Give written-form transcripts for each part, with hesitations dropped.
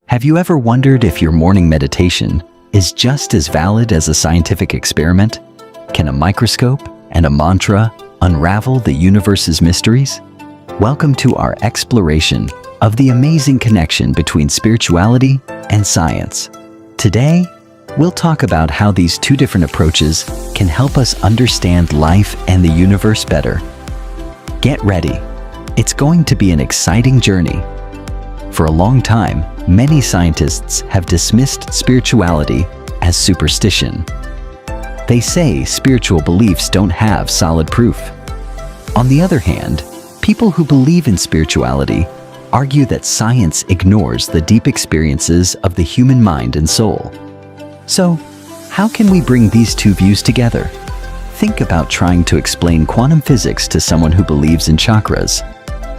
Have you ever wondered if your morning meditation is just as valid as a scientific experiment? Can a microscope and a mantra unravel the universe's mysteries? Welcome to our exploration of the amazing connection between spirituality and science. Today, we'll talk about how these two different approaches can help us understand life and the universe better. Get ready. It's going to be an exciting journey. For a long time, many scientists have dismissed spirituality as superstition. They say spiritual beliefs don't have solid proof. On the other hand, people who believe in spirituality argue that science ignores the deep experiences of the human mind and soul. So, how can we bring these two views together? Think about trying to explain quantum physics to someone who believes in chakras.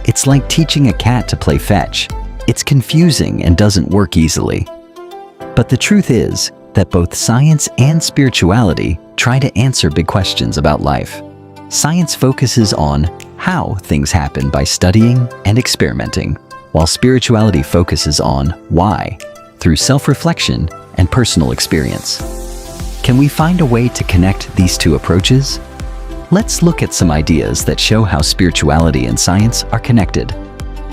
It's like teaching a cat to play fetch. It's confusing and doesn't work easily. But the truth is that both science and spirituality try to answer big questions about life. Science focuses on how things happen by studying and experimenting, while spirituality focuses on why, through self-reflection and personal experience. Can we find a way to connect these two approaches? Let's look at some ideas that show how spirituality and science are connected.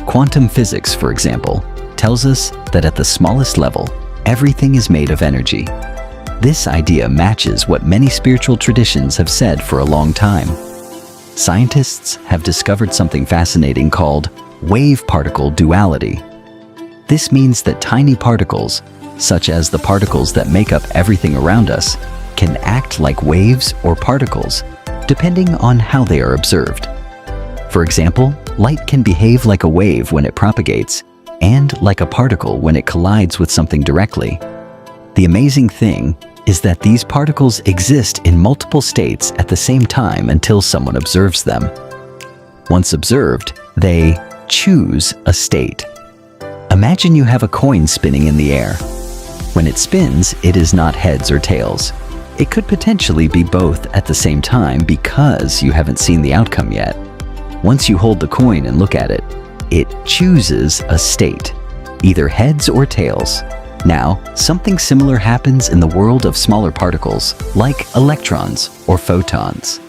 Quantum physics, for example, tells us that at the smallest level, everything is made of energy. This idea matches what many spiritual traditions have said for a long time. Scientists have discovered something fascinating called wave-particle duality. This means that tiny particles, such as the particles that make up everything around us, can act like waves or particles, depending on how they are observed. For example, light can behave like a wave when it propagates, and like a particle when it collides with something directly. The amazing thing is that these particles exist in multiple states at the same time until someone observes them. Once observed, they choose a state. Imagine you have a coin spinning in the air. When it spins, it is not heads or tails. It could potentially be both at the same time because you haven't seen the outcome yet. Once you hold the coin and look at it, it chooses a state, either heads or tails. Now, something similar happens in the world of smaller particles, like electrons or photons.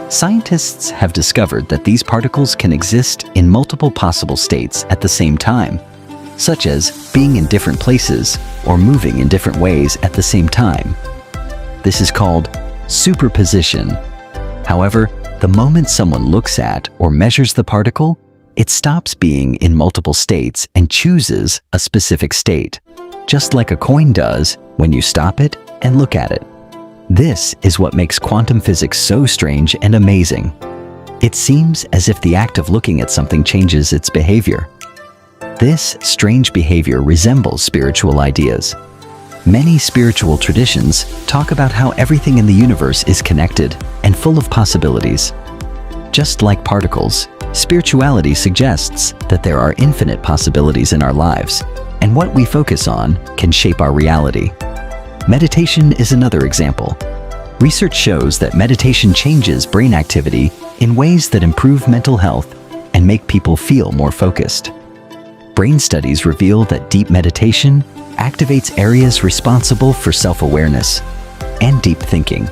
Scientists have discovered that these particles can exist in multiple possible states at the same time, such as being in different places or moving in different ways at the same time. This is called superposition. However, the moment someone looks at or measures the particle, it stops being in multiple states and chooses a specific state, just like a coin does when you stop it and look at it. This is what makes quantum physics so strange and amazing. It seems as if the act of looking at something changes its behavior. This strange behavior resembles spiritual ideas. Many spiritual traditions talk about how everything in the universe is connected and full of possibilities. Just like particles, spirituality suggests that there are infinite possibilities in our lives, and what we focus on can shape our reality. Meditation is another example. Research shows that meditation changes brain activity in ways that improve mental health and make people feel more focused. Brain studies reveal that deep meditation activates areas responsible for self-awareness and deep thinking.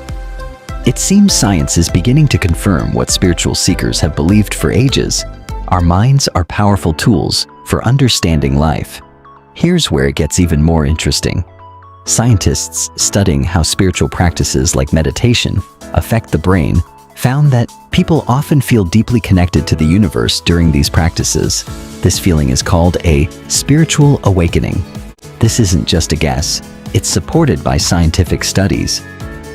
It seems science is beginning to confirm what spiritual seekers have believed for ages. Our minds are powerful tools for understanding life. Here's where it gets even more interesting. Scientists studying how spiritual practices like meditation affect the brain found that people often feel deeply connected to the universe during these practices. This feeling is called a spiritual awakening. This isn't just a guess. It's supported by scientific studies.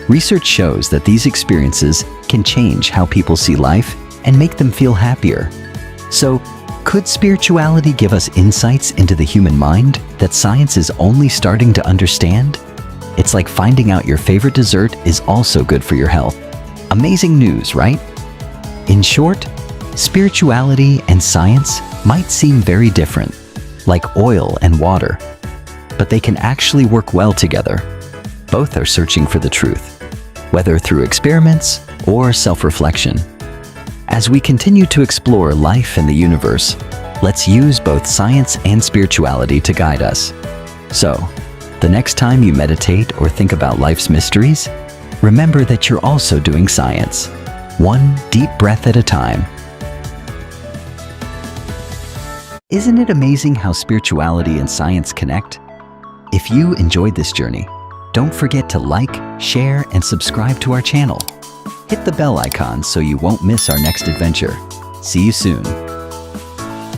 Research shows that these experiences can change how people see life and make them feel happier. So, could spirituality give us insights into the human mind that science is only starting to understand? It's like finding out your favorite dessert is also good for your health. Amazing news, right? In short, spirituality and science might seem very different, like oil and water, but they can actually work well together. Both are searching for the truth, whether through experiments or self-reflection. As we continue to explore life and the universe, let's use both science and spirituality to guide us. So, the next time you meditate or think about life's mysteries, remember that you're also doing science, one deep breath at a time. Isn't it amazing how spirituality and science connect? If you enjoyed this journey, don't forget to like, share, and subscribe to our channel. Hit the bell icon so you won't miss our next adventure. See you soon.